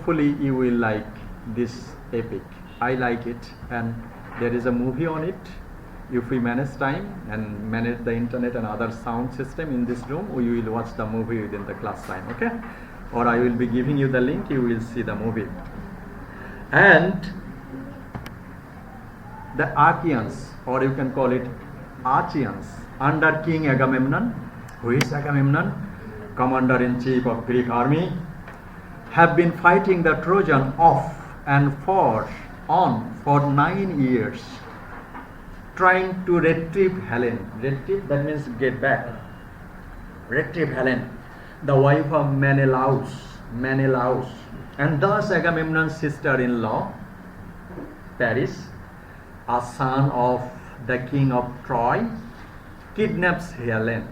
hopefully you will like this epic. I like it, and there is a movie on it. If we manage time and manage the internet and other sound system in this room, we will watch the movie within the class time, okay? Or I will be giving you the link, you will see the movie. And the Achaeans, or you can call it Achaeans, under King Agamemnon. Who is Agamemnon? Commander-in-chief of Greek army, have been fighting the Trojan off and on for 9 years, trying to retrieve Helen. Retrieve, that means get back. Retrieve Helen, the wife of Menelaus, and thus Agamemnon's sister-in-law, Paris, a son of the king of Troy, kidnaps Helen,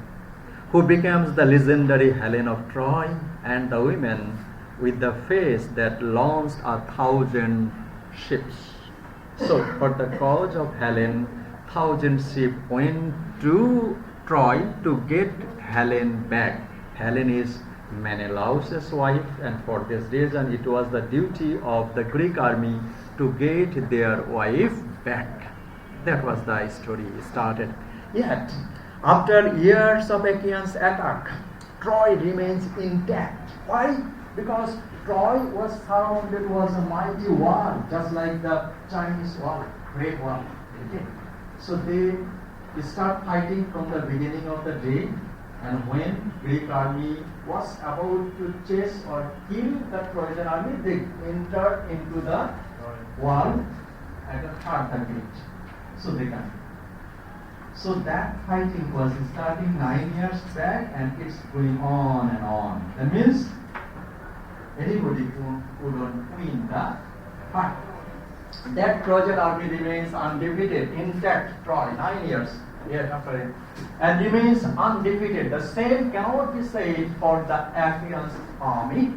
who becomes the legendary Helen of Troy, and the women with the face that launched 1,000 ships. So, for the cause of Helen, 1,000 ships went to Troy to get Helen back. Helen is Menelaus' wife, and for this reason it was the duty of the Greek army to get their wife back. That was the story started. Yet, after years of Achaeans' attack, Troy remains intact. Why? Because Troy was surrounded, was a mighty wall, just like the Chinese wall, Great Wall. Okay? So they start fighting from the beginning of the day, and when Greek army was about to chase or kill the Trojan army, they entered into the wall and attacked the gate. So they can. So that fighting was starting 9 years back, and it's going on and on. That means anybody couldn't win the fight. That Trojan army remains undefeated, intact. Troy, 9 years. And remains undefeated. The same cannot be said for the Achaeans army.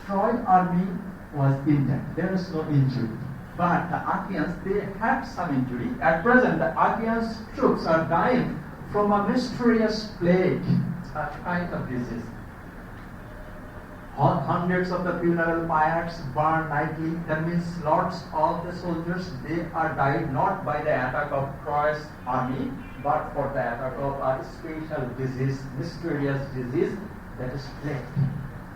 Troy army was intact. There is no injury. But the Achaeans, they had some injury. At present, the Achaeans troops are dying from a mysterious plague, a kind of disease. Hundreds of the funeral pyres burn nightly. That means lots of the soldiers, they are died not by the attack of Troy's army, but for the attack of a special disease, mysterious disease, that is plague.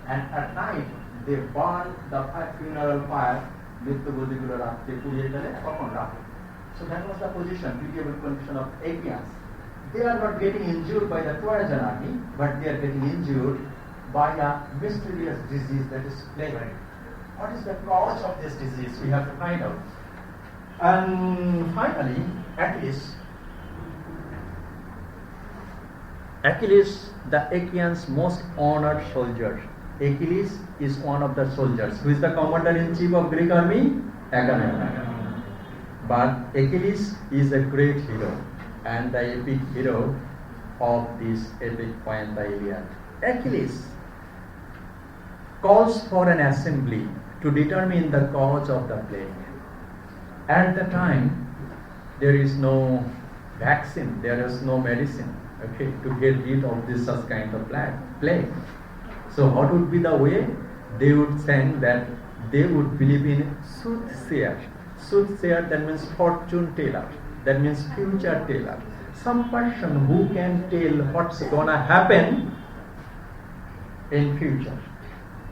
And at night, they burn the funeral pyre. So that was the position, pitiable condition of Achaeans. They are not getting injured by the Trojan army, but they are getting injured by a mysterious disease, that is plague. What is the cause of this disease? We have to find out. And finally, Achilles, the Achaeans' most honored soldier. Achilles is one of the soldiers. Who is the commander-in-chief of Greek army? Agamemnon. But Achilles is a great hero, and the epic hero of this epic poem, the Iliad. Achilles calls for an assembly to determine the cause of the plague. At the time, there is no vaccine, there is no medicine, okay, to get rid of this such kind of plague. So what would be the way? They would send that they would believe in soothsayer. Soothsayer, that means fortune teller, that means future teller. Some person who can tell what's gonna happen in future.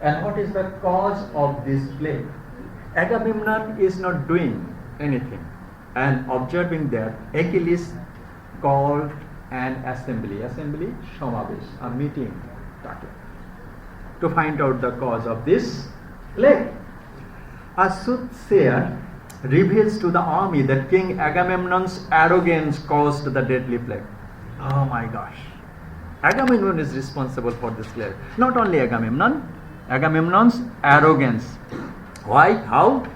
And what is the cause of this plague? Agamemnon is not doing anything. And observing that, Achilles called an assembly, Shamabesh, a meeting, to find out the cause of this plague. A soothsayer reveals to the army that King Agamemnon's arrogance caused the deadly plague. Oh my gosh. Agamemnon is responsible for this plague. Not only Agamemnon's arrogance. Why? How?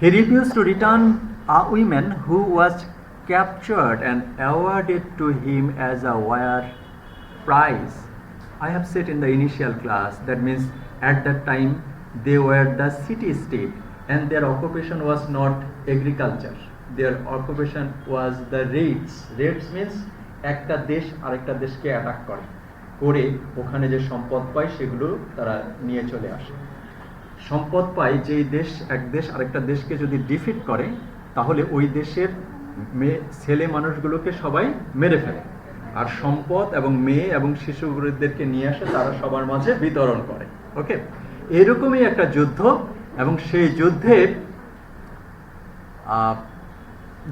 He refused to return a woman who was captured and awarded to him as a war prize. I have said in the initial class, that means at that time they were the city-state, and their occupation was not agriculture. Their occupation was the raids. Raids means একটা দেশ আরেকটা দেশকে attack করে ওখানে যে সম্পদ পায় সেগুলো তারা নিয়ে চলে আসে। সম্পদ পায় যেই দেশ, এক দেশ আরেকটা দেশকে যদি ডিফিট করে তাহলে ওই দেশের ছেলে মানুষগুলোকে সবাই মেরে ফেলে, আর সম্পদ এবং মেয়ে এবং শিশুদেরকে নিয়ে আসে, তারা সবার মাঝে বিতরণ করে। ওকে, এরকমই একটা যুদ্ধ, এবং সেই যুদ্ধে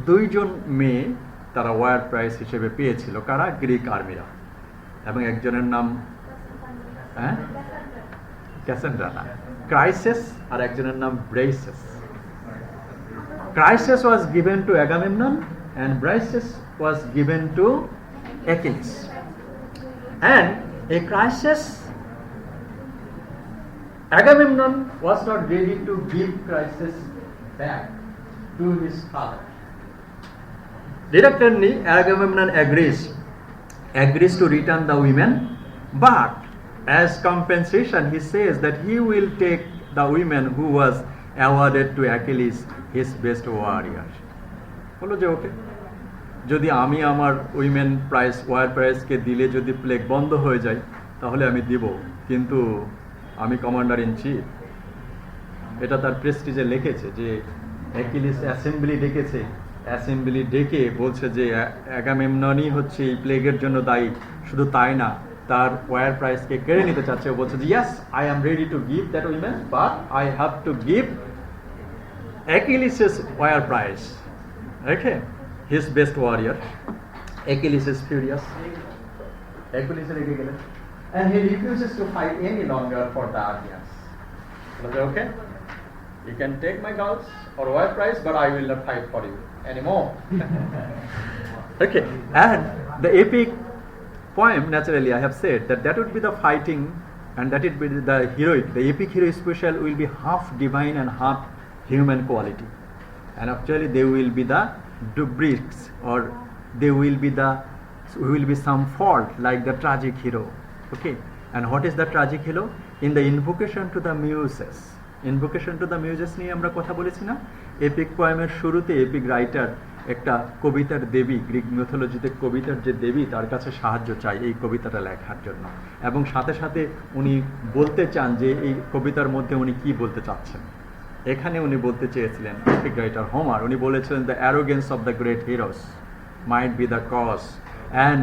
দুইজন মেয়ে তারা ওয়ার প্রাইস হিসেবে পেয়েছিল। কারা? গ্রিক আর্মিরা। এবং একজনের নাম ক্যাসেন্ড্রা না, ক্রাইসেস, আর একজনের নাম ব্রেইসেস। Chryses was given to Agamemnon and Briseis was given to Achilles. And a Chryses, Agamemnon was not ready to give Chryses back to his father. Reluctantly, Agamemnon agrees to return the women, but as compensation he says that he will take the women who was awarded to Achilles, his best warrior. বলো যে ওকে, যদি আমি আমার women price, war প্রাইসকে দিলে যদি plague বন্ধ হয়ে যায় তাহলে আমি দিব, কিন্তু আমি কমান্ডার ইন চিফ। এটা তার প্রেস্টিজে লিখেছে যে অ্যাকিলিস অ্যাসেম্বলি ডেকেছে, অ্যাসেম্বলি ডেকে বলছে যে অ্যাগামেমননই হচ্ছে এই প্লেগের জন্য দায়ী। শুধু তাই না, তার ওয়ার প্রাইসকে কেড়ে নিতে চাচ্ছে। ও বলছে যে yes, I am ready to give that women, but I have to give Achilles' wire prize. Okay, his best warrior. Achilles is furious. Achilles is ridiculous, and he refuses to fight any longer for the Achaeans. Okay, you can take my girls or wire prize, but I will not fight for you anymore. Okay, and the epic poem, naturally, I have said that would be the fighting, and that would be the heroic. The epic hero special will be half divine and half human quality, and actually they will be the dubrics, or they will be some fault like the tragic hero. Okay, and what is the tragic hero? In the invocation to the muses, নিয়ে আমরা কথা বলেছি না? Epic পোয়েমের শুরুতে epic writer একটা কবিতার দেবী, Greek মিথোলজিতে কবিতার যে দেবী, তার কাছে সাহায্য চাই এই কবিতাটা লেখার জন্য, এবং সাথে সাথে উনি বলতে চান যে এই কবিতার মধ্যে উনি কি বলতে চাচ্ছেন। এখানে উনি বলতে চেয়েছিলেন, এপিক রাইটার হোমার, উনি বলেছিলেন the arrogance of the great heroes might be the cause and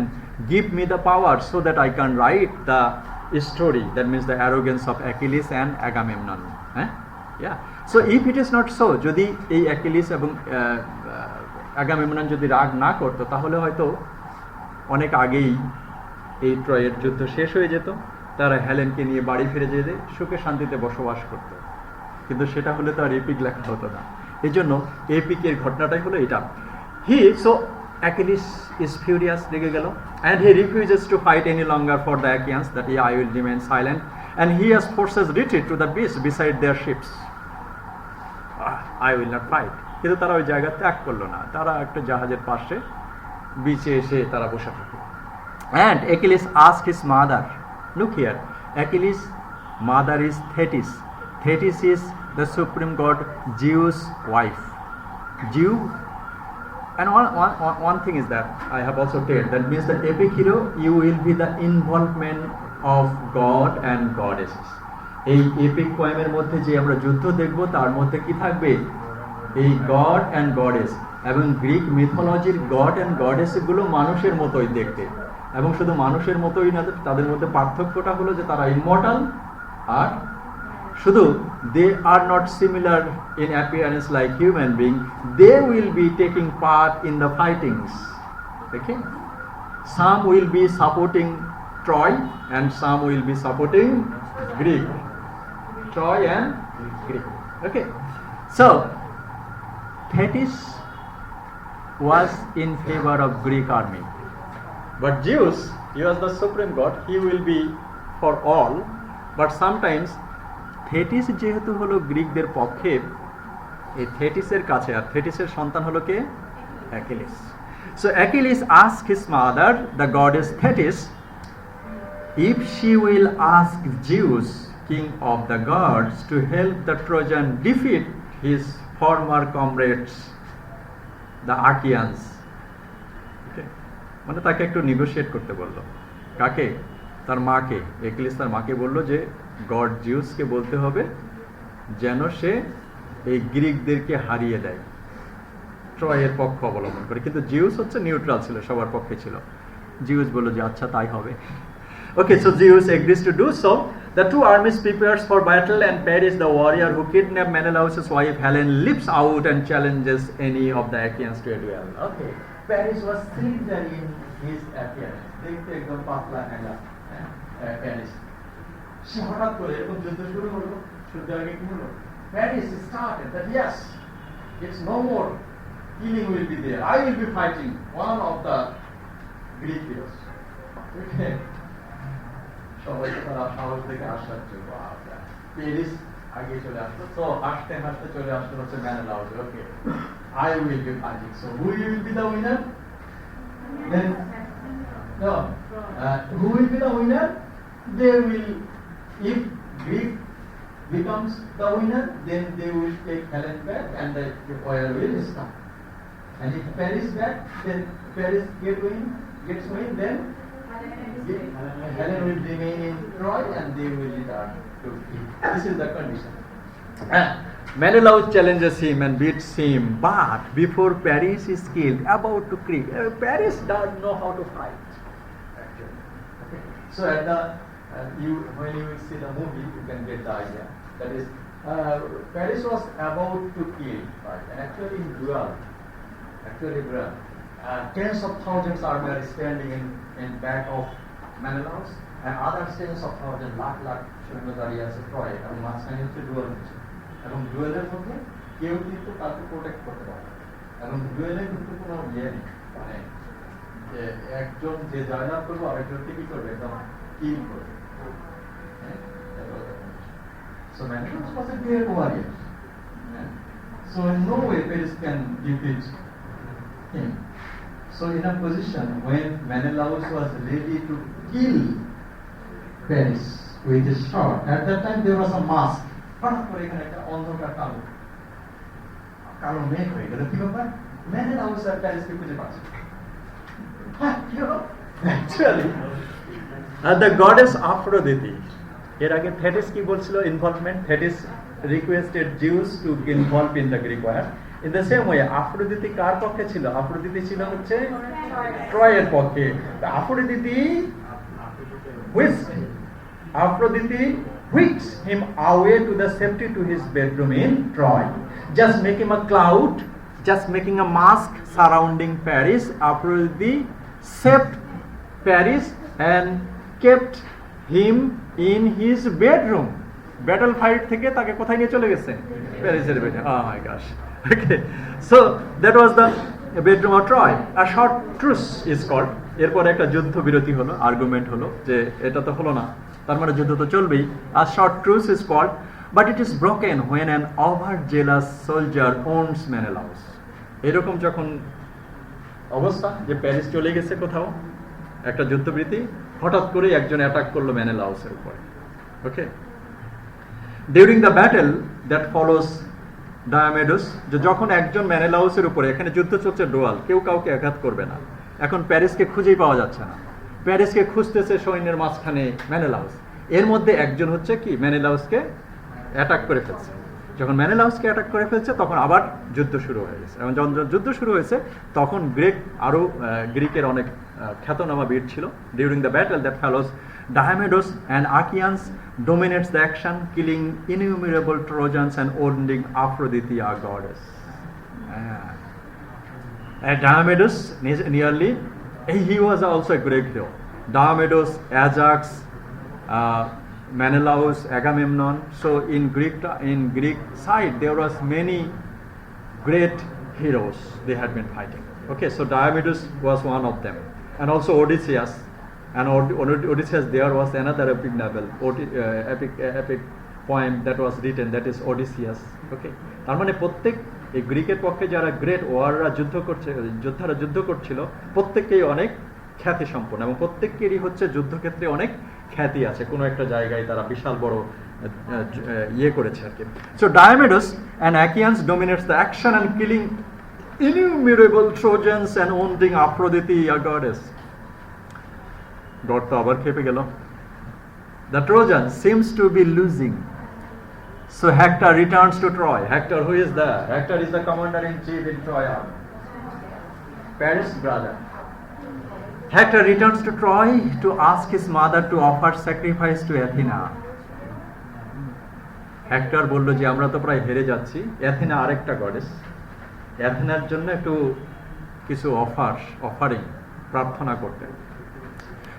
give me the power so that I can write the story, that means the arrogance of Achilles and Agamemnon. হ্যাঁ, yeah, so if it is not so, যদি এই Achilles এবং Agamemnon যদি রাগ না করতো তাহলে হয়তো অনেক আগেই এই ট্রয়ের যুদ্ধ শেষ হয়ে যেত, তারা হেলেনকে নিয়ে বাড়ি ফিরে যেতে সুখে শান্তিতে বসবাস করতো। কিন্তু সেটা হলে তো আর এপিক লেখা হতো না। এই জন্য এপিকের ঘটনাটাই হলো এটা। Achilles is furious, রেগে গেল, and he refuses to fight any longer for the Achaeans, that I will remain silent, and he has forces retreat to the beach beside their ships. I will not fight. কিন্তু তারা ওই জায়গা ত্যাগ করলো না, তারা একটা জাহাজের পাশে বিচে এসে তারা বসে থাকে। And Achilles asked his mother, look here, Achilles' mother is Thetis. Thetis is the supreme god Zeus' wife. And one thing is that I have also told, that means the epic hero, you will be the involvement of God and goddesses. এই epic পোয়েমের মধ্যে যে আমরা যুদ্ধ দেখব তার মধ্যে কি থাকবে? এই গড অ্যান্ড গডেস, এবং গ্রিক মিথোলজির গড অ্যান্ড গডেস গুলো মানুষের মতোই দেখতে, এবং শুধু মানুষের মতোই না, তাদের মধ্যে পার্থক্যটা হলো যে তারা ইমমর্টাল, আর শুধু they are not similar in appearance like human being, they will be taking part in the fightings. Okay, some will be supporting Troy and some will be supporting Greek. Troy and Greek. Okay, so Thetis was in favor of Greek army, but Zeus, he was the supreme god, he will be for all, but sometimes Thetis যেহেতু হলো গ্রিকদের পক্ষে, এই থেটিসের কাছে, আর থেটিসের সন্তান হলো কে? Achilles. So Achilles asked his mother, the goddess Thetis, if she will ask Zeus, king of the gods, to help the Trojan defeat his former comrades, the Achaeans. Okay, মানে তাকে একটু নেগোশিয়েট করতে বললো। কাকে? তার মাকে। অ্যাকিলিস তার মাকে বললো যে গড জিউসকে বলতে হবে যেন সে এই গ্রিকদেরকে হারিয়ে দেয়, ট্রয়ের পক্ষ অবলম্বন করে। কিন্তু জিউস হচ্ছে নিউট্রাল ছিল, সবার পক্ষে ছিল। জিউস বলল যে আচ্ছা তাই হবে। Okay, so Zeus agrees to do so. The two armies prepares for battle, and Paris, the warrior who kidnapped Menelaus' wife Helen, leaps out and challenges any of the Achaeans to a duel. Okay, Paris was slender in his appearance. দেখতে একদম পাতলা হ্যাঙ্গা Paris. সে হঠাৎ করে এরকম যুদ্ধ শুরু হলো। শুরু আগে কি হলো? Paris started that yes, it's no more killing will be there. I will be fighting one of the Greek heroes. Okay. সবাই তারা সাহস দেখে আশ্চর্য, প্যারিস আগে চলে আসলো। তো হাসতে হাসতে চলে আসলো হচ্ছে মেনেলাউস। ওকে, I will be fighting. So who will be the winner? Then no, who will be the winner? They will, if Greek becomes the winner, then they will take Helen back and the war will start. And if Paris back, then Paris gets win, then Helen will remain in Troy and they will return to Greece. This is the condition. Menelaus challenges him and beats him, but before Paris is killed, about to kill, Paris doesn't know how to fight. Actually, okay. So at the when you will see the movie, you can get the idea. That is, Paris was about to kill, right? And actually, in duel, tens of thousands army are standing in back of Menelaus, and other tens of thousands, lakh সৈন্য দাঁড়িয়ে আছে Troy, এবং মাঝখানে হচ্ছে dual হচ্ছে। এবং ডুয়েলের মধ্যে কেউ কিন্তু তাকে প্রোটেক্ট করতে পারে, এবং ডুয়েলে কিন্তু কোনো ইয়ে নেই, মানে যে একজন যে জয়লাভ করবো আরেকজনকে কি করবে, একদম কিল করবে। So Menelaus was a great warrior. So in no way Paris can defeat him. So in a position when Menelaus was ready to kill Paris with his sword, at that time there was a mask. হঠাৎ করে এখানে একটা অন্ধকার কালো মেঘ হয়ে গেল। কি ব্যাপার? Menelaus আর প্যারিসকে খুঁজে পাচ্ছে। হ্যাঁ, কি হলো? Actually, the goddess Aphrodite. এর আগে থেটিস কি বলছিল? Involvement. Thetis requested Zeus to involve in the Greek war. In the same way, Aphrodite কার পক্ষে ছিল? Aphrodite ছিল হচ্ছে ট্রয়ের পক্ষে। Aphrodite whips him away to the safety to his bedroom in Troy. Just making a cloud, just making a mask surrounding Paris. Aphrodite saved Paris and kept him in his bedroom. Battle fight থেকে তাকে কোথায় নিয়ে চলে গেছে? প্যারিসের বেডে। Oh my gosh. Okay, so that was the bedroom of Troy. A short truce is called. এরপর একটা যুদ্ধ বিরতি হলো, আর্গুমেন্ট হলো যে এটা তো হলো না, তার মানে যুদ্ধ তো চলবেই। A short truce is called, but it is broken when an over-jealous soldier owns Menelaus. এরকম যখন অবস্থা যে প্যারিস চলে গেছে কোথাও, একটা যুদ্ধবিরতি, হঠাৎ করে একজন অ্যাটাক করলো মেনেলাউসের উপরে। Okay, during the battle that follows Diomedes, যে যখন একজন মেনেলাউসের উপরে, এখানে যুদ্ধ চলছে, ডোয়াল, কেউ কাউকে আঘাত করবে না। এখন প্যারিসকে খুঁজেই পাওয়া যাচ্ছে না, প্যারিসকে খুঁজতেছে সৈন্যের মাঝখানে মেনেলাউস। এর মধ্যে একজন হচ্ছে কি মেনেলাউসকে অ্যাটাক করে ফেলছে। যখন মেনেলাউসকে অ্যাটাক করে ফেলছে তখন আবার যুদ্ধ শুরু হয়ে গেছে। এবং যখন যুদ্ধ শুরু হয়েছে তখন গ্রিকের অনেক খ্যাতনামা বীর ছিল। During the battle that follows Diomedes and Achaeans dominates the action, killing innumerable Trojans and wounding Aphrodite, our goddess. Diomedes nearly, he was also a great hero. Diomedes, Ajax, Menelaus, Agamemnon. So in Greek side there was many great heroes they had been fighting. Okay, so Diomedes was one of them, and also Odysseus. And Odysseus, there was another epic novel, epic poem that was written, that is Odysseus. Okay, তার মানে প্রত্যেক এই গ্রিকের পক্ষে যারা great ওয়াররা যোদ্ধারা যুদ্ধ করছিল প্রত্যেককেই অনেক খ্যাতি সম্পন্ন, এবং প্রত্যেকেরই হচ্ছে যুদ্ধক্ষেত্রে অনেক খ্যাতি আছে, কোনো একটা জায়গায় তারা বিশাল বড় ইয়ে করেছে আর কি। So Diomedes and Achaeans dominates the action and killing innumerable Trojans and wounding Aphrodite, a goddess. God তো আবার খেপে গেল। The Trojans seems to be losing, So Hector returns to Troy. Hector, who is there? Hector is the commander-in-chief in Troy army. Paris' brother. Hector returns to Troy to ask his mother to offer sacrifice to Athena. Hectare বলল যে আমরা তো প্রায় হেরে যাচ্ছি, Athena আরেকটা goddess, অ্যাথেনার জন্য একটু কিছু অফারিং প্রার্থনা করতেন।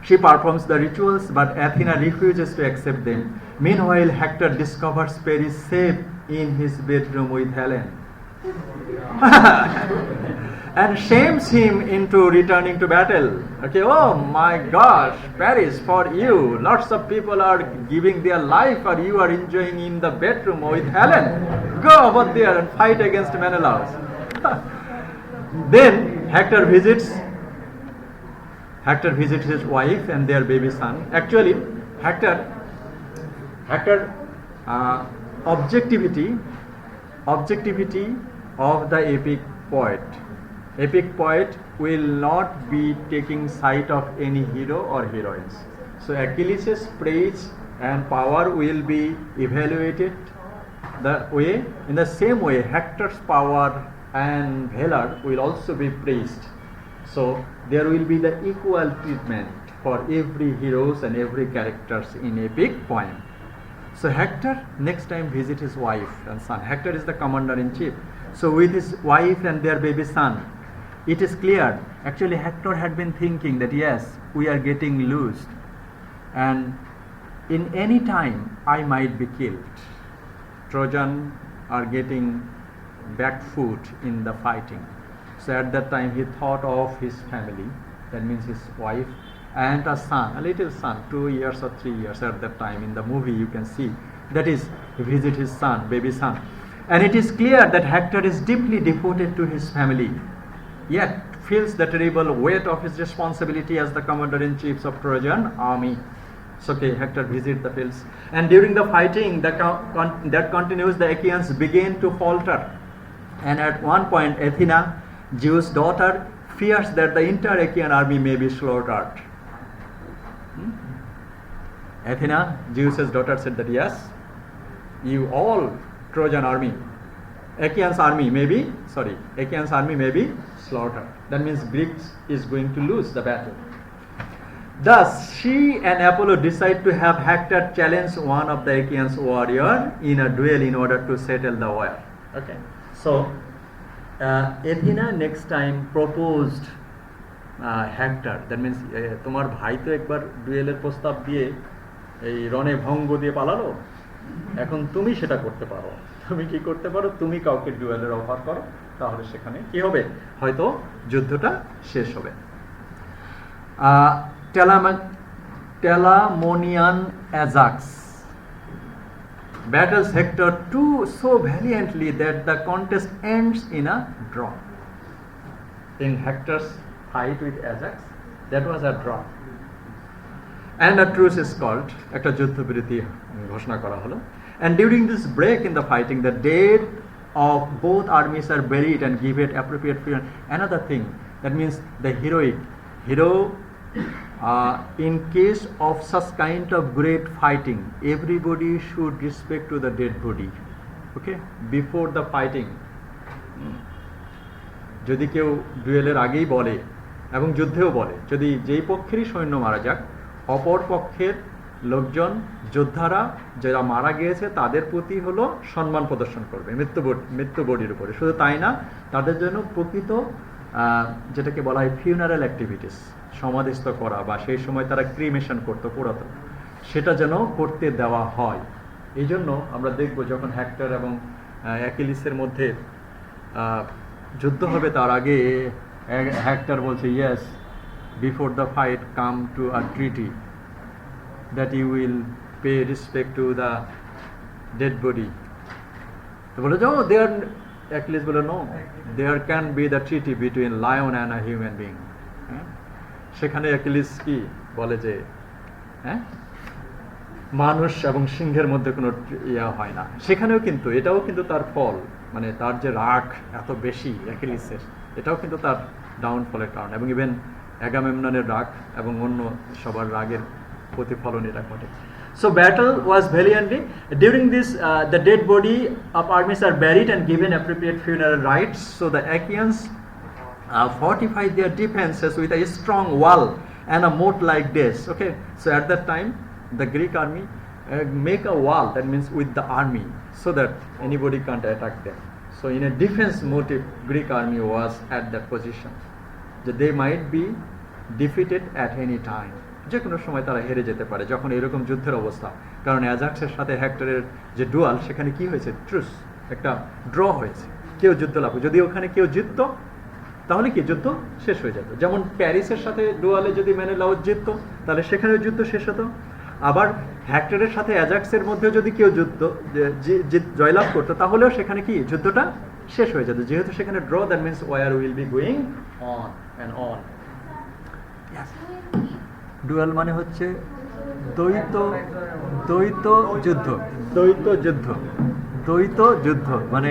She performs the rituals, but Athena refuses to accept them. Meanwhile, Hector discovers Paris safe in his bedroom with Helen. And shames him into returning to battle. Okay, oh my gosh, Paris, for you, lots of people are giving their life, or you are enjoying in the bedroom with Helen. Go over there and fight against Menelaus. Then Hector visits his wife and their baby son. Actually, Hector objectivity of the epic poet. Epic poet will not be taking sight of any hero or heroines. So Achilles' praise and power will be evaluated in the same way Hector's power and valor will also be praised. So there will be the equal treatment for every heroes and every characters in epic poem. So Hector next time visit his wife and son. Hector is the commander-in-chief. So with his wife and their baby son, it is clear, actually Hector had been thinking that yes, we are getting loosed and in any time I might be killed. Trojan are getting back foot in the fighting. So at that time he thought of his family, that means his wife and a son, a little son, 2 years or 3 years at that time. In the movie you can see, that is, he visit his son, baby son. And it is clear that Hector is deeply devoted to his family, yet feels the terrible weight of his responsibility as the commander-in-chief of Trojan army. So okay, Hector visit the fields, and during the fighting that continues, the Achaeans begin to falter, and at one point Athena, Zeus' daughter, fears that the entire Achaean army may be slaughtered. Athena, Zeus' daughter, said that yes, you all Trojan army, Achaeans army may be slaughtered. That means Greeks is going to lose the battle. Thus, she and Apollo decide to have Hector challenge one of the Achaeans warrior in a duel in order to settle the war. Okay, so Athena next time proposed Hector. That means তোমার ভাই তো একবার ডুয়েলের প্রস্তাব দিয়ে এই রণে ভঙ্গ দিয়ে পালালো, এখন তুমি সেটা করতে পারো। তুমি কি করতে পারো? তুমি কাউকে ডুয়েলের অফার করো, তাহলে সেখানে কি হবে, হয়তো যুদ্ধটা শেষ হবে। Telamonian Ajax battles Hector so valiantly that the contest ends in a draw. In Hector's fight with Ajax, that was a draw, and a truce is called, একটা যুদ্ধবিরতি ঘোষণা করা হলো। And during this break in the fighting, the dead of both armies are buried and given appropriate funeral. Another thing, that means the hero in case of such kind of great fighting, everybody should respect to the dead body. Okay, before the fighting, যদি কেউ ডুয়েলের আগেই বলে এবং যুদ্ধেও বলে, যদি যেই পক্ষেরই সৈন্য মারা যাক, অপর পক্ষের লোকজন, যোদ্ধারা যারা মারা গিয়েছে তাদের প্রতি হলো সম্মান প্রদর্শন করবে মৃত্যু বডির উপরে। শুধু তাই না, তাদের জন্য প্রকৃত যেটাকে বলা হয় ফিউনারাল অ্যাক্টিভিটিস, সমাধিস্থ করা বা সেই সময় তারা ক্রিমেশন করতো, পোড়াতো, সেটা যেন করতে দেওয়া হয়। এই জন্য আমরা দেখব যখন হেক্টর এবং অ্যাকিলিসের মধ্যে যুদ্ধ হবে, তার আগে হেক্টর বলছে, yes, before the fight come to a treaty that you will pay respect to the dead body. তো বলে যে there, Achilles বলে no, there can be the treaty between lion and a human being. সেখানে Achilles কি বলে যে মানুষ এবং সিংহের মধ্যে কোনো ইয়া হয় না। সেখানেও কিন্তু এটাও কিন্তু তার ফল, মানে তার যে রাগ এত বেশি অ্যাকিলিসের, এটাও কিন্তু তার ডাউনফলের কারণ, এবং ইভেন অ্যাগামেমননের রাগ এবং অন্য সবার রাগের প্রতিফলন এটা ঘটে। So battle was valiantly. During this, the dead body of armies are buried and given appropriate funeral rites. So the Achaeans fortified their defenses with a strong wall and a moat like this. Okay, so at that time, the Greek army make a wall, that means with the army, so that anybody can't attack them. So in a defense motive, Greek army was at that position, that they might be defeated at any time. যে কোনো সময় তারা হেরে যেতে পারে যখন এরকম যুদ্ধের অবস্থা। কারণ অ্যাজাক্সের সাথে হেক্টরের যে ডুয়াল, সেখানে কি হয়েছে, ট্রুস, একটা ড্র হয়েছে, কেউ যুদ্ধ লাভ। যদি ওখানে কেউ জিতত তাহলে কি যুদ্ধ শেষ হয়ে যেত। যেমন প্যারিসের সাথে ডুয়ালে যদি মেনেলাউস জিততো তাহলে সেখানেও যুদ্ধ শেষ হতো। আবার হেক্টরের সাথে অ্যাজাক্সের মধ্যেও যদি কেউ যুদ্ধ জয়লাভ করতো তাহলেও সেখানে কি যুদ্ধটা শেষ হয়ে যেত, যেহেতু সেখানে draw, that means war will be going on and on. Duel মানে হচ্ছে দ্বৈত যুদ্ধ, দ্বৈত যুদ্ধ, দ্বৈত যুদ্ধ মানে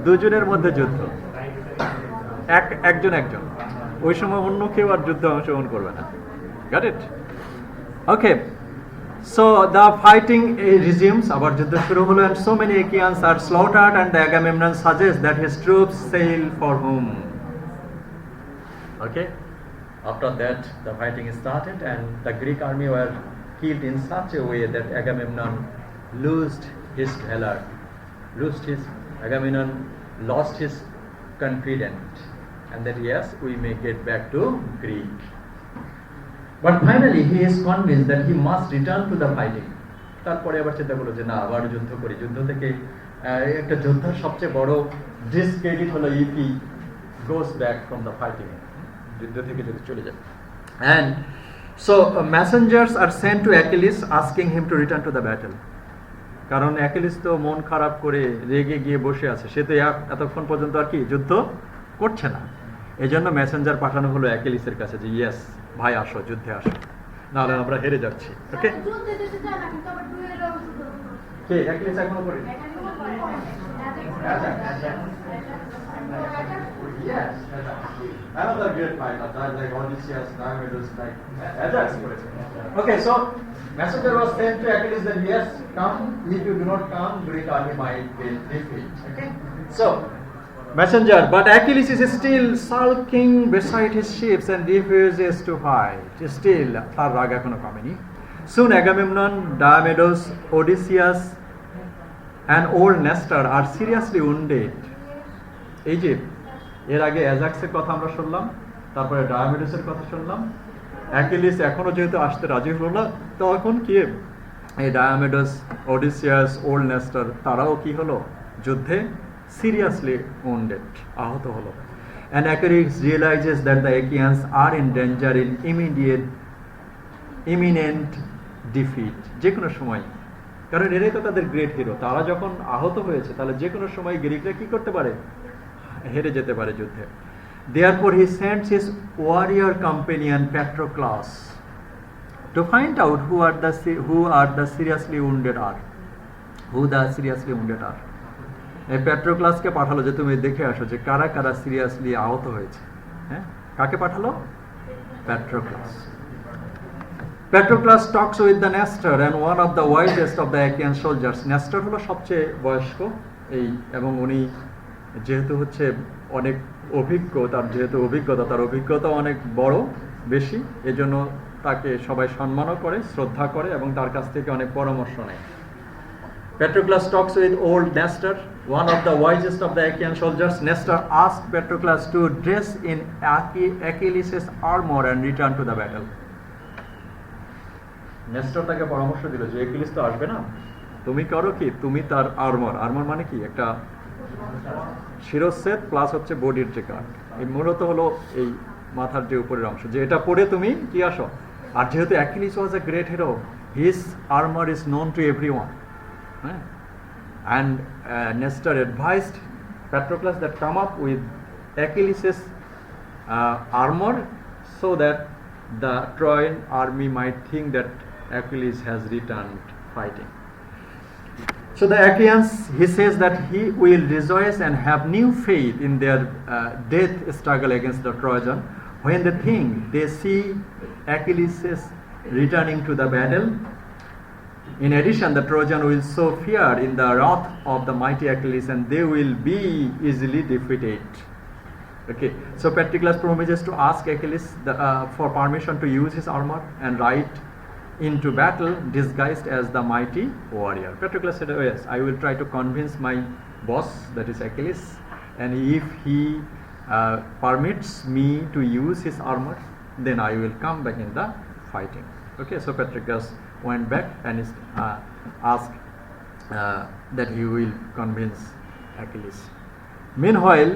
দুজনের মধ্যে যুদ্ধ, একজন ওই সময় অন্য কেউ আর যুদ্ধে অংশগ্রহণ করবে না। Got it? Okay, so the fighting resumes, আবার যুদ্ধ শুরু হলো, and so many Achaeans are slaughtered, and the Agamemnon suggests that his troops sail for home. Okay, after that the fighting started, and the Greek army were killed in such a way that Agamemnon lost his valor, Agamemnon lost his confidence, and that yes, we may get back to Greece. But finally he is convinced that he must return to the fighting. তারপরে আবার চিন্তা করলো যে না, আবার যুদ্ধ করি, যুদ্ধ থেকে একটা যোদ্ধার সবচেয়ে বড় ডিসক্রেডিট হলো if he goes back from the fighting, যুদ্ধ থেকে যদি চলে যায়। And so messengers are sent to Achilles asking him to return to the battle. কারণ অ্যাকিলিস তো মন খারাপ করে রেগে গিয়ে বসে আছে, সে তো এতক্ষণ পর্যন্ত আর কি যুদ্ধ করছে না। এই জন্য মেসেঞ্জার পাঠানো হলো অ্যাকিলিসের কাছে যে ইয়েস ভাই আসো, যুদ্ধে আসো, নাহলে আমরা হেরে যাচ্ছি। ওকে, কে অ্যাকিলিস এখনো করে? Yes, another great fighter, like Odysseus, Diomedes, like Ajax. Okay, so messenger was sent to Achilles that yes, come. If you do not come, Greek army might be defeated. Okay, so messenger, but Achilles is still sulking beside his ships and refuses to fight. Still, তার রাগ এখনো কমেনি। Soon Agamemnon, Diomedes, Odysseus, and old Nestor are seriously wounded. Egypt. এর আগে অ্যাজাক্সের কথা আমরা শুনলাম, তারপরে ডায়োমেডাসের কথা শুনলাম। অ্যাকিলিস এখনো যেহেতু আসতে রাজি হলো না, তখন কি এই ডায়োমেডাস, ওডিসিয়াস, ওল্ড নেস্টার তারাও কি হলো, যুদ্ধে সিরিয়াসলি wounded, আহত হলো। And Achilles realizes that the Achaeans are in danger in imminent defeat, যে কোনো সময়, কারণ এরাই তো তাদের গ্রেট হিরো। তারা যখন আহত হয়েছে তাহলে যে কোনো সময় গ্রিকরা কি করতে পারে, হেরে যেতে পারে যুদ্ধে। Therefore he sends his warrior companion Patroclus to find out who the seriously wounded are. এই প্যাট্রোক্লাসকে পাঠালো যে তুমি দেখে আসো যে কারা কারা সিরিয়াসলি আহত হয়েছে। হ্যাঁ, কাকে পাঠালো? Patroclus talks with the Nestor and one of the wisest of the Achaean soldiers. Nestor হলো সবচেয়ে বয়স্ক এই, এবং উনি যেহেতু হচ্ছে অনেক অভিজ্ঞ, তার অভিজ্ঞতা অনেক বড়, বেশি, এজন্য তাকে সবাই সম্মানও করে, শ্রদ্ধা করে এবং তার কাছ থেকে অনেক পরামর্শ নেয়। Patroclus talks with old Nestor, one of the wisest of the Achaean soldiers. Nestor asked Patroclus to dress in Achilles' armor and return to the battle. Nestor তাকে পরামর্শ দিল যে অ্যাকিলিস তো আসবে না, তুমি করো কি, তুমি তার আর্মর মানে কি, একটা শিরচ্ছেদ প্লাস হচ্ছে বডির যে কাট, এই মূলত হলো এই মাথার যে উপরের অংশ, যে এটা পরে তুমি কি আসো। আর যেহেতু Achilles was a great hero, his armour is known to everyone, হ্যাঁ, and Nestor advised Patroclus that come up with Achilles' armor so that the Trojan army might think that Achilles has returned fighting. So the Achaeans, he says that he will rejoice and have new faith in their death struggle against the Trojan when they see Achilles returning to the battle. In addition, the Trojan will so fear in the wrath of the mighty Achilles, and they will be easily defeated. Okay, so Patroclus promises to ask Achilles for permission to use his armor and ride into battle disguised as the mighty warrior. Patroclus said, "Oh yes, I will try to convince my boss, that is Achilles, and if he permits me to use his armor, then I will come back in the fighting." Okay, so Patroclus went back and asked that he will convince Achilles. Meanwhile,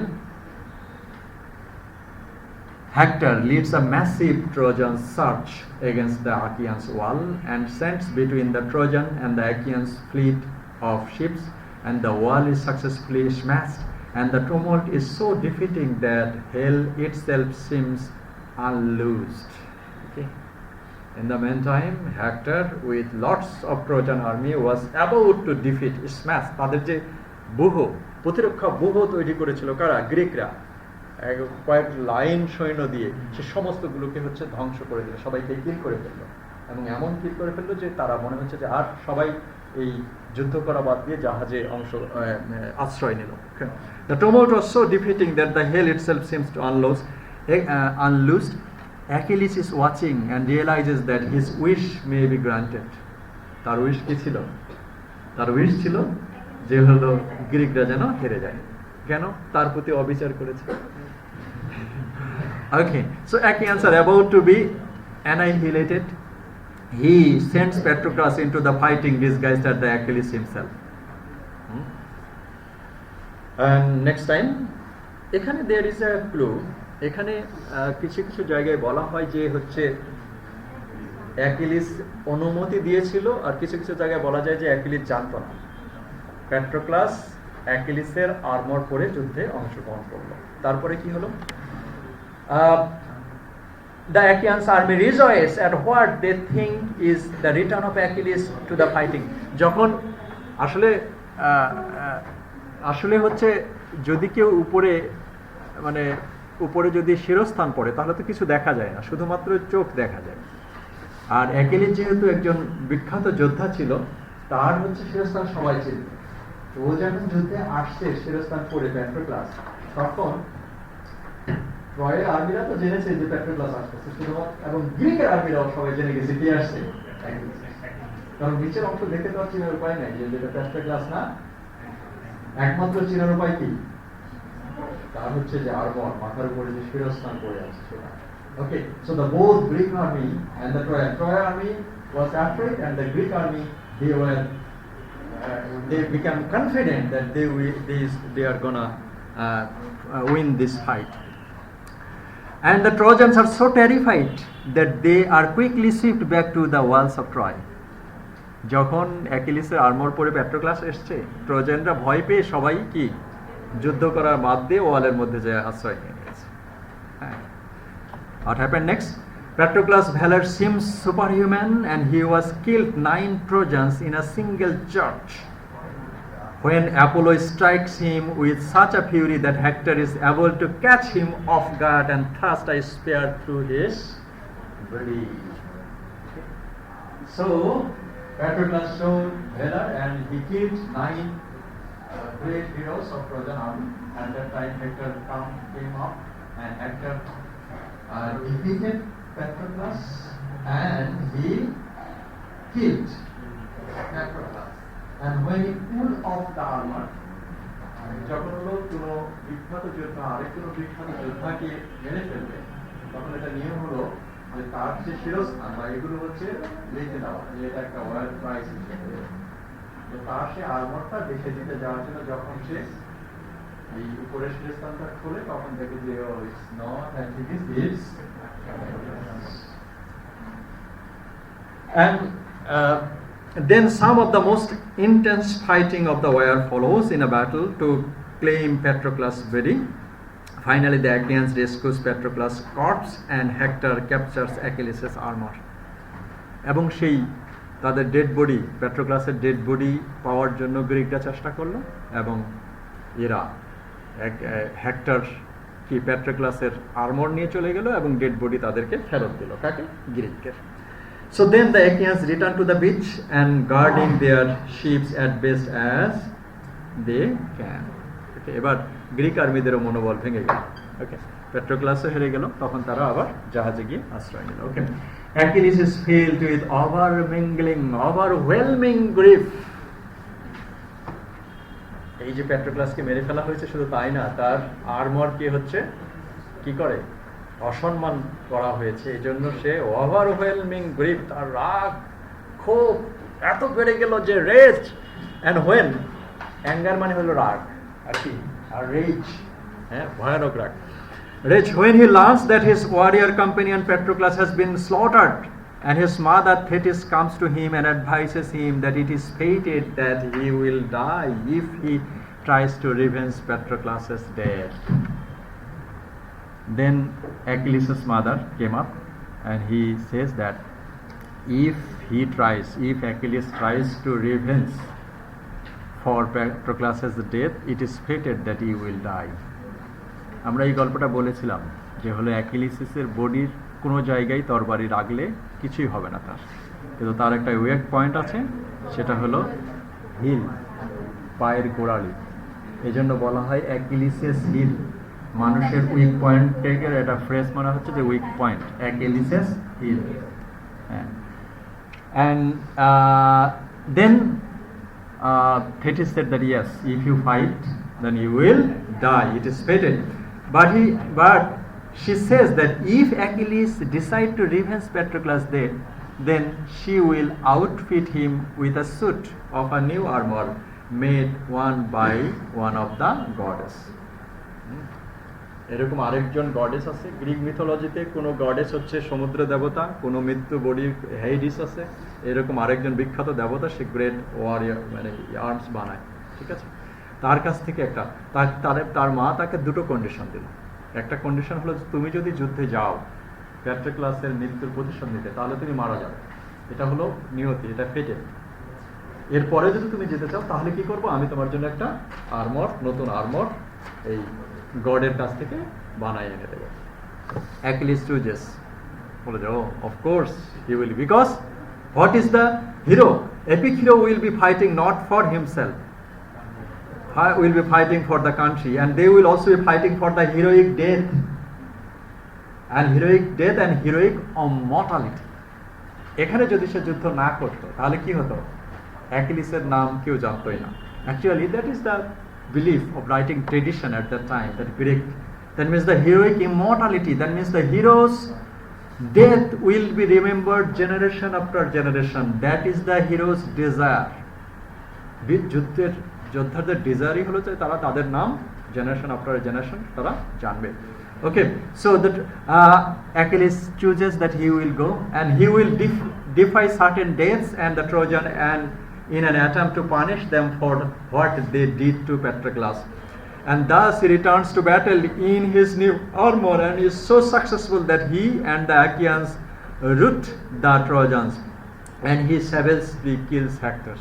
Hector leads a massive Trojan surge against the Achaeans' wall and sends between the Trojan and the Achaeans' fleet of ships, and the wall is successfully smashed, and the tumult is so defeating that hell itself seems unloosed. Okay. In the meantime, Hector with lots of Trojan army was about to defeat, smash তাদের যে ব্যূহ প্রতিরক্ষা ব্যূহ তৈরি করেছিল কারা? গ্রিকরা। কয়েক line সৈন্য দিয়ে সে সমস্তগুলোকে হচ্ছে ধ্বংস করে দিল, সবাইকে কিল করে ফেললো, এবং এমন কিল করে ফেললো যে তারা মনে হচ্ছে যে আর সবাই এই যুদ্ধ করা বাদ দিয়ে জাহাজে আশ্রয় নিল। The tumult was so defeating that the hell itself seems to unloosed. Achilles is watching and realizes that his wish may be granted. তার উইশ কি ছিল? তার উইশ ছিল যে হলো গ্রিকরা যেন হেরে যায়। কেন? তার প্রতি অবিচার করেছে। Okay, so Achaeans are about to be annihilated. He sends Patroclus into the fighting disguised as the Achilles himself. And next time, এখানে there is a clue. এখানে কিছু কিছু জায়গায় বলা হয় যে হচ্ছে অ্যাকিলিস অনুমতি দিয়েছিল, আর কিছু কিছু জায়গায় বলা যায় যে অ্যাকিলিস জানতো না। প্যাট্রোক্লাস অ্যাকিলিসের আর্মর পরে যুদ্ধে অংশগ্রহণ করলো। তারপরে কি হলো? The Achaeans army rejoice at what they think is the return of Achilles to the fighting. যখন আসলে হচ্ছে যদি কেউ উপরে যদি শিরস্থান পড়ে তাহলে তো কিছু দেখা যায় না, শুধুমাত্র চোখ দেখা যায়। আর অ্যাকিলিস যেহেতু একজন বিখ্যাত যোদ্ধা ছিল, তার হচ্ছে শিরস্থান সবাই ছিল। ও যখন যুদ্ধে আসছে শিরস্থান পড়ে প্যাট্রোক্লাস, তখন ট্রয়ের আর্মিরা তো জেনেছে যে প্যাট্রোক্লাস আসতেছে, শুধুমাত্র এবং গ্রিকের আর্মিরাও সবাই জেনে গেছে কে আসছে। কারণ নিচের অংশ দেখে তো আর চিনার উপায় নাই যে যেটা প্যাট্রোক্লাস না, একমাত্র চিনার উপায় কি? তার হচ্ছে যে আর্মর, মাথার উপরে যে শিরস্থান পড়ে আছে সেটা। Okay, so the both Greek army and the Troy army was afraid, and the Greek army they became confident that they are gonna win this fight. And the Trojans are so terrified that they are quickly shipped back to the walls of Troy. যখন অ্যাকিলিসের armour পরে Patroclus এসছে, ট্রোজানরা ভয় পেয়ে সবাই কি যুদ্ধ করার বাদ দিয়ে ওয়ালের মধ্যে যে আশ্রয় নিয়ে নিয়েছে। What happened next? Patroclus' valor seems superhuman, and he was killed 9 Trojans in a single charge. When Apollo strikes him with such a fury that Hector is able to catch him off guard and thrust a spear through his body. So Patroclus showed valor, and he killed 9 great heroes of Trojan army. At that time Hector came up, and Hector defeated Patroclus, and he killed Patroclus. And when he pulled off the armor, যখন হলো কোনো বিখ্যাত যোদ্ধা আরেকজন বিখ্যাত যোদ্ধাকে মেরে ফেলবে, তখন এটা নিয়ম হলো যে তার যে শিরস্থান বা এগুলো হচ্ছে লিখে দেওয়া, যে এটা একটা ওয়ার্ল্ড প্রাইজ হিসেবে। তো তার সে আর্মরটা দেখে দিতে যাওয়ার জন্য যখন সে এই উপরের শিরস্থানটা খোলে, তখন দেখে যে it's not and it is this. And then some of the most intense fighting of the war follows in a battle to claim Patroclus' body. Finally, the Achaeans rescues Patroclus' corpse, and Hector captures Achilles' armor. এবং সেই তাদের dead body, প্যাট্রোক্লাসের dead body power জন্য গ্রিকরা চেষ্টা করলো, এবং এরা hectare কি প্যাট্রোক্লাসের armour নিয়ে চলে গেল এবং ডেড বডি তাদেরকে ফেরত দিল। কাকে? গ্রিককে। So then the Achaeans returned to the beach and guarding their ships at best as they can. Okay, এবার গ্রিক আর্মিদেরও মনোবল ভেঙে গেল। ওকে, পেট্রোক্লাসও হেরে গেল, তখন তারা আবার জাহাজে গিয়ে আশ্রয় নিল। ওকে, Achilles is filled with overwhelming grief. এই যে পেট্রোক্লাসকে মেরে ফেলা হয়েছে, শুধু তাই না, তার আর্মর কে হচ্ছে কি করে অসম্মান করা হয়েছে, এই জন্য সে ওভারওয়েলমিং গ্রিফ, তার রাগ ক্ষোভ এত বেড়ে গেল যে রেজ অ্যান্ড হোয়েন, অ্যাঙ্গার মানে হলো রাগ আর কি, আর রেজ, হ্যাঁ, ভয়ানক রাগ। Rage when he learns that his warrior companion Patroclus has been slaughtered, and his mother Thetis comes to him and advises him that it is fated that he will die if he tries to revenge Patroclus's death. Then Achilles' mother came up and he says that if Achilles tries to revenge for Patroclus's death, it is fated that he will die. আমরা এই গল্পটা বলেছিলাম যে হলো অ্যাকিলিসের বডির কোনো জায়গায় তরবারি রাখলে কিছুই হবে না তার, কিন্তু তার একটা উইক পয়েন্ট আছে, সেটা হলো হিল, পায়ের গোড়ালি। এই জন্য বলা হয় অ্যাকিলিসেস হিল। মানুষের উইক পয়েন্টের একটা ফ্রেজ মানে হচ্ছে যে উইক পয়েন্ট, অ্যাকিলিসেস হিল। হ্যাঁ, and then Thetis said that yes, if you fight, then you will die. It is fated. But she says that if Achilles decide to revenge Patroclus' death, then she will outfit him with a suit of a new armor made one by one of the goddess. এরকম আরেকজন goddess আছে Greek মিথোলজিতে, কোনো goddess হচ্ছে সমুদ্র দেবতা, কোনো মৃত্যু বডির হেইডিস আছে, এরকম আরেকজন বিখ্যাত দেবতা, সে গ্রেট ওয়ারিয়র মানে আর্মস বানায়, ঠিক আছে। তার কাছ থেকে তার মা তাকে দুটো কন্ডিশন দিল। একটা কন্ডিশন হলো তুমি যদি যুদ্ধে যাও প্যাট্রোক্লাসের মৃত্যুর প্রতিশোধ নিতে, তাহলে তুমি মারা যাবে, এটা হলো নিয়তি, এটা ফেটে। এরপরে যদি তুমি যেতে চাও তাহলে কি করবো, আমি তোমার জন্য একটা আর্মর, নতুন আর্মর এই গডের কাছ থেকে বানাই এনে দেবো। Achilles chooses, বলে যে of course he will, because what is the hero? Epic hero will be fighting not for himself, will be fighting for the country, and they will also be fighting for the heroic death and heroic immortality. এখানে যদি সে যুদ্ধ না করতো তাহলে কি হতো, অ্যাকিলিসের নাম কেউ জানতোই না। Actually that is the belief of writing tradition at that time, that Greek, that means the heroic immortality, that means the hero's death will be remembered generation after generation. That is the hero's desire. যোদ্ধাদের ডিজায়ারই হলো যে তারা তাদের নাম generation after generation তারা জানবে। Okay, so that Achilles chooses that he will go and he will defy certain deaths and the Trojan, and in an attempt to punish them for what they did to Patroclus. And thus he returns to battle in his new armor and is so successful that he and the Achaeans rout the Trojans, and he savagely kills Hector.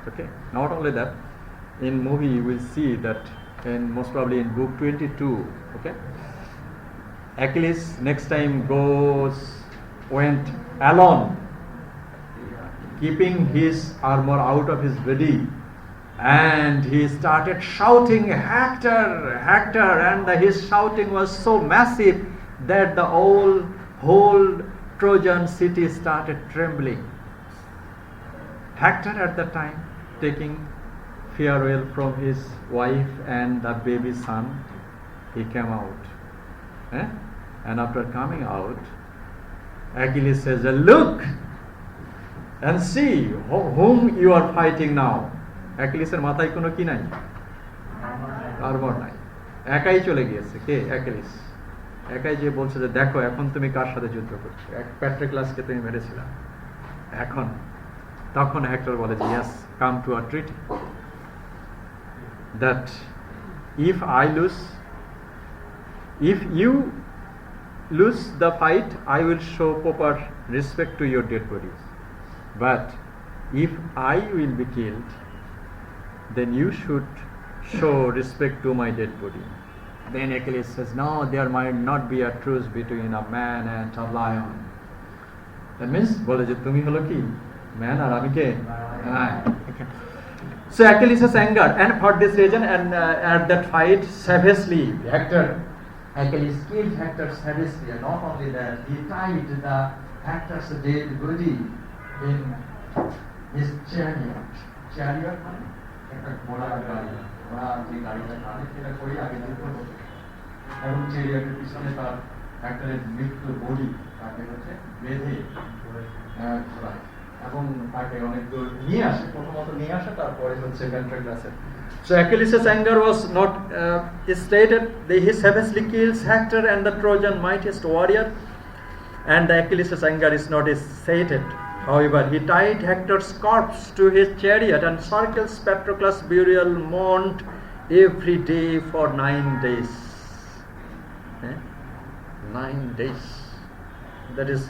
Okay, not only that, in movie you will see that, and most probably in book 22, okay, Achilles next time went alone, keeping his armor out of his body, and he started shouting Hector, Hector, and his shouting was so massive that the whole Trojan city started trembling. Hector at that time, taking farewell from his wife and the baby son, he came out, and after coming out, Achilles says, look and see whom you are fighting now. অ্যাকিলিসের মাথায় কোনো কি নাই, armour নাই, একাই চলে গিয়েছে। কে? Achilles একাই যে বলছে যে দেখো এখন তুমি কার সাথে যুদ্ধ করছো, প্যাট্রোক্লাসকে তুমি মেরেছিলা এখন। তখন হেক্টর বলে যে yes, come to a treaty that if you lose the fight, I will show proper respect to your dead bodies, but if I will be killed, then you should show respect to my dead body. Then Achilles says, no, there might not be a truce between a man and a lion. That means বলে যে তুমি হলো কি man আর আমি কে So Achilles' anger, and for this reason, and at that fight, savagely, Achilles killed Hector savagely, and not only that, he tied the Hector's dead body in his chariot. Chariot মানে একটা ঘোড়ার গাড়ি, ঘোড়া যে গাড়িটা টানে সেটা করে আগে যুদ্ধ করতে, এবং চ্যারিয়টের পিছনে তার হেক্টরের মৃত্যু বডি তাকে হচ্ছে বেঁধে ঘোড়ায়, এবং তাকে অনেক দূর নিয়ে আসে, প্রথমত নিয়ে আসে, তারপরে হচ্ছে Patroclus. So Achilles' anger was not stated. He savagely kills Hector and the Trojan mightiest warrior, and the Achilles' anger is not stated. However, he tied Hector's corpse to his chariot and circles Patroclus' burial mound every day for 9 days. 9 days. That is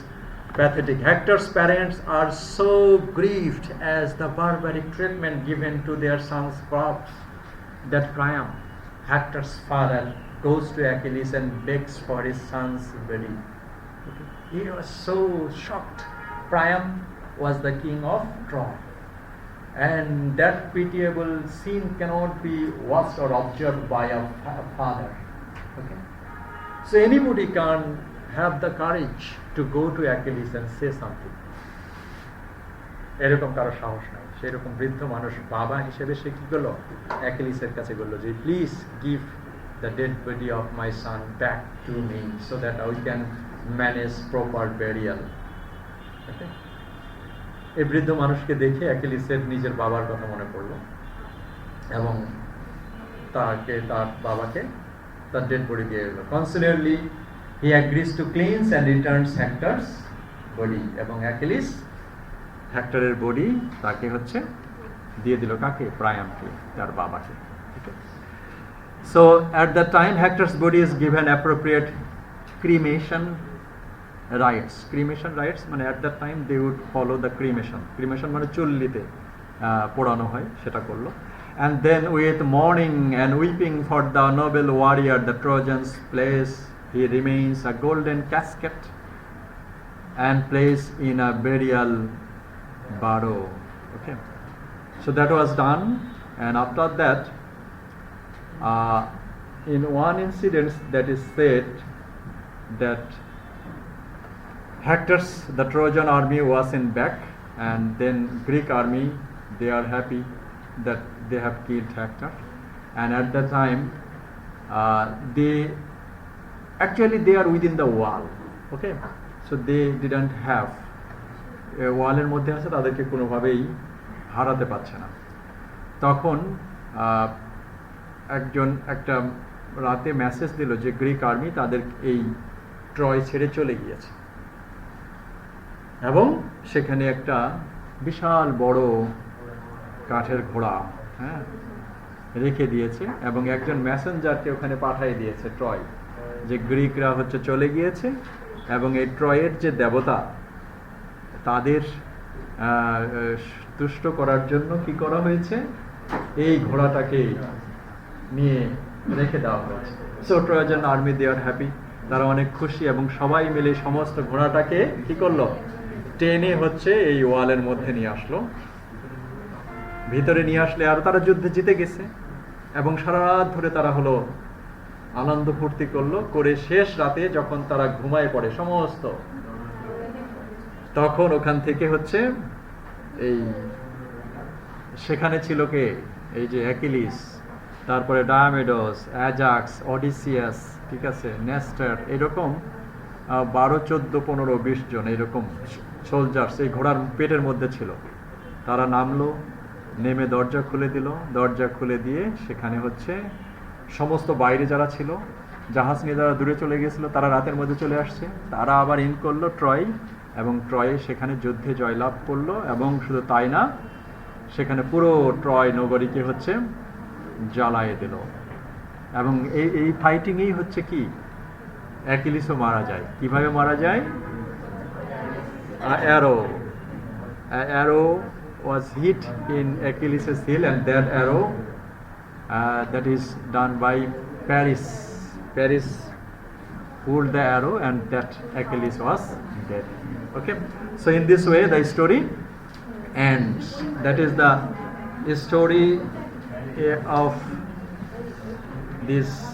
pathetic. Hector's parents are so grieved as the barbaric treatment given to their son's corpse that Priam, Hector's father, goes to Achilles and begs for his son's body. Okay. He was so shocked. Priam was the king of Troy, and that pitiable scene cannot be watched or observed by a father. Okay. So anybody can have the courage to go to Achilles and say something. এরকম কারো সাহস নাই। সেরকম বৃদ্ধ মানুষ বাবা হিসেবে সে কি করলো, অ্যাকিলিসের কাছে বললো যে please give the dead body of my son back to me so that we can manage proper burial. এই বৃদ্ধ মানুষকে দেখে অ্যাকিলিসের নিজের বাবার কথা মনে পড়লো, এবং তার বাবাকে তার ডেড বডি দিয়ে গেল। কনসিডারলি he agrees to cleanse and returns Hector's body, এবং অ্যাকিলিস হেক্টরের বডি তাকে হচ্ছে দিয়ে দিল কাকে, প্রায়ামকে, তার বাবাকে। So at that time Hector's body is given appropriate cremation rites. Cremation rites মানে at that time they would follow the cremation. Cremation মানে চুল্লিতে পোড়ানো হয়, সেটা করলো। And then with mourning and weeping for the noble warrior the Trojans place he remains a golden casket and placed in a burial barrow. Okay, so that was done, and after that in one incident that is said that the Trojan army was in back, and then Greek army, they are happy that they have killed Hector, and at that time they are within the wall. Okay, so they didn't have ওয়ালের মধ্যে আছে, তাদেরকে কোনোভাবেই হারাতে পারছে না। তখন একটা রাতে মেসেজ দিল যে গ্রিক আর্মি তাদের এই ট্রয় ছেড়ে চলে গিয়েছে, এবং সেখানে একটা বিশাল বড় কাঠের ঘোড়া রেখে দিয়েছে, এবং একজন মেসেঞ্জারকে ওখানে পাঠিয়ে দিয়েছে ট্রয়, যে গ্রিকরা হচ্ছে চলে গিয়েছে, এবং এই ট্রয়ের যে দেবতা তাদের তুষ্ট করার জন্য কি করা হয়েছে, এই ঘোড়াটাকে নিয়ে রেখে দেওয়া হয়েছে। সো ট্রয়ান আর্মি দে আর হ্যাপি, তারা অনেক খুশি, এবং সবাই মিলে সমস্ত ঘোড়াটাকে কি করলো, টেনে হচ্ছে এই ওয়ালের মধ্যে নিয়ে আসলো, ভিতরে নিয়ে আসলে আর তারা যুদ্ধে জিতে গেছে, এবং সারা রাত ধরে তারা হলো আনন্দ ফুর্তি করলো, করে শেষ রাতে যখন তারা ঘুমায় পড়ে সমস্ত, তখন ওখান থেকে হচ্ছে এই সেখানে ছিল কে, এই যে অ্যাকিলিস, তারপরে ডায়ামেডস, অ্যাজাক্স, অডিসিয়াস, ঠিক আছে, নেস্টার, এরকম 12, 14, 15, 20 জন এরকম সোলজার্স এই ঘোড়ার পেটের মধ্যে ছিল। তারা নামলো, নেমে দরজা খুলে দিল, দরজা খুলে দিয়ে সেখানে হচ্ছে সমস্ত বাইরে যারা ছিল, জাহাজ নিয়ে যারা দূরে চলে গিয়েছিল, তারা রাতের মধ্যে চলে আসছে, তারা আবার ইন করলো ট্রয়, এবং ট্রয়ে সেখানে যুদ্ধে জয়লাভ করলো, এবং শুধু তাই না, সেখানে পুরো ট্রয় নগরীকে হচ্ছে জ্বালায় দিল। এবং এই ফাইটিংই হচ্ছে কি, অ্যাকিলিসও মারা যায়। কিভাবে মারা যায়? arrow was hit in Achilles' heel, and that arrow that is done by Paris pulled the arrow, and that Achilles was dead. Okay, so in this way the story ends. That is the story of this